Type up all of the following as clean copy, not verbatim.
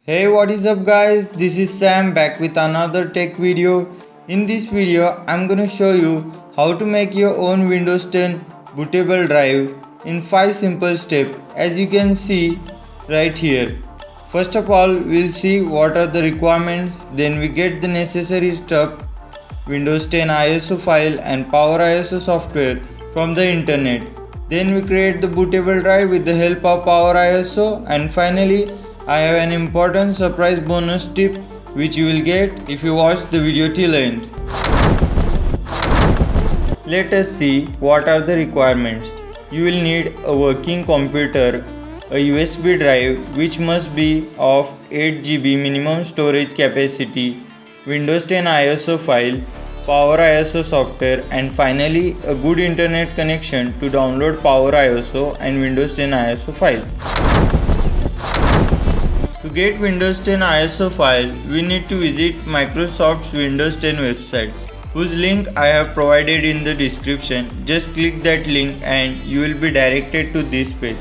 Hey, what is up guys? This is Sam back with another tech video. In this video, I'm gonna show you how to make your own Windows 10 bootable drive in 5 simple steps, as you can see right here. First of all, we'll see what are the requirements, then we get the necessary stuff, Windows 10 ISO file and Power ISO software from the internet. Then we create the bootable drive with the help of Power ISO, and finally I have an important surprise bonus tip which you will get if you watch the video till end. Let us see what are the requirements. You will need a working computer, a USB drive which must be of 8 GB minimum storage capacity, Windows 10 ISO file, Power ISO software, and finally a good internet connection to download Power ISO and Windows 10 ISO file. To get Windows 10 ISO file, we need to visit Microsoft's Windows 10 website, whose link I have provided in the description. Just click that link and you will be directed to this page.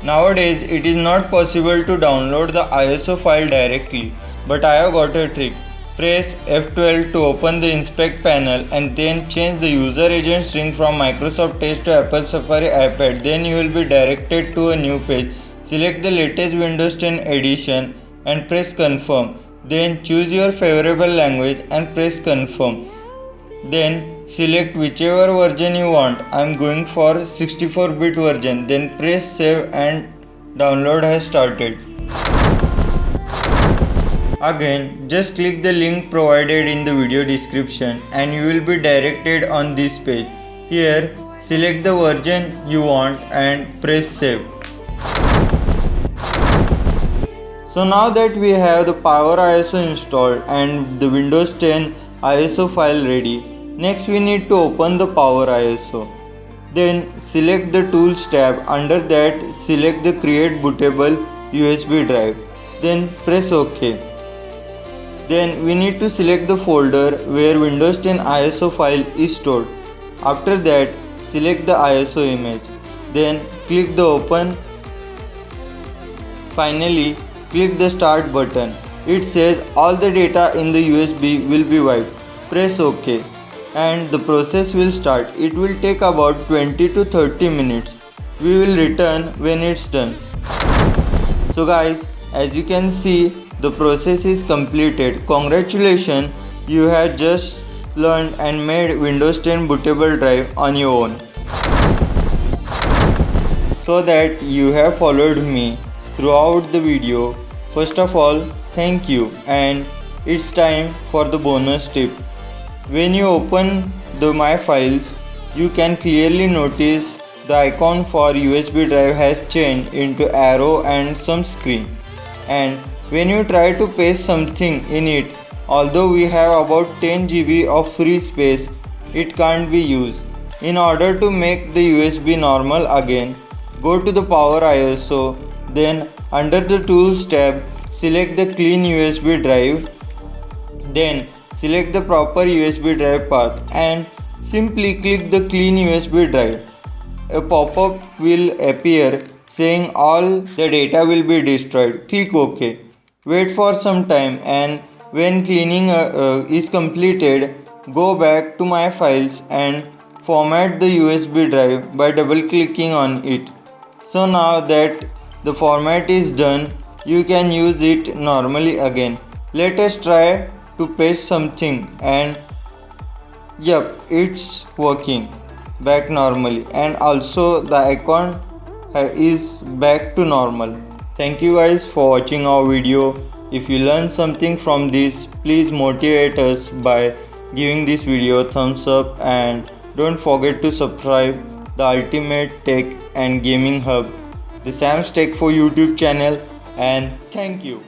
Nowadays, it is not possible to download the ISO file directly, but I have got a trick. Press F12 to open the inspect panel and then change the user agent string from Microsoft Edge to Apple Safari iPad. Then you will be directed to a new page. Select the latest Windows 10 edition and press confirm. Then choose your favorable language and press confirm. Then select whichever version you want. I am going for 64-bit version. Then press save and download has started. Again, just click the link provided in the video description and you will be directed on this page. Here, select the version you want and press save. So now that we have the Power ISO installed and the Windows 10 ISO file ready, next we need to open the Power ISO. Then select the Tools tab. Under that, select the Create Bootable USB drive. Then press OK. Then we need to select the folder where Windows 10 ISO file is stored. After that, select the ISO image. Then click the Open. Finally, click the Start button. It says all the data in the USB will be wiped. Press OK and the process will start. It will take about 20 to 30 minutes. We will return when it's done. So guys, as you can see, the process is completed. Congratulations, you have just learned and made Windows 10 bootable drive on your own. So that you have followed me throughout the video. First of all, thank you, and it's time for the bonus tip. When you open the My Files, you can clearly notice the icon for USB drive has changed into arrow and some screen. And when you try to paste something in it, although we have about 10 GB of free space, it can't be used. In order to make the USB normal again, go to the Power ISO, then under the Tools tab, select the Clean USB drive, then select the proper USB drive path and simply click the Clean USB drive. A pop-up will appear saying all the data will be destroyed. Click OK. Wait for some time, and when cleaning is completed, go back to My Files and format the USB drive by double clicking on it. So now that the format is done, you can use it normally again. Let us try to paste something, and yep, it's working back normally, and also the icon is back to normal. Thank you guys for watching our video. If you learned something from this, please motivate us by giving this video a thumbs up, and don't forget to subscribe the Ultimate Tech and Gaming Hub, the Sam's Tech for YouTube channel, and thank you.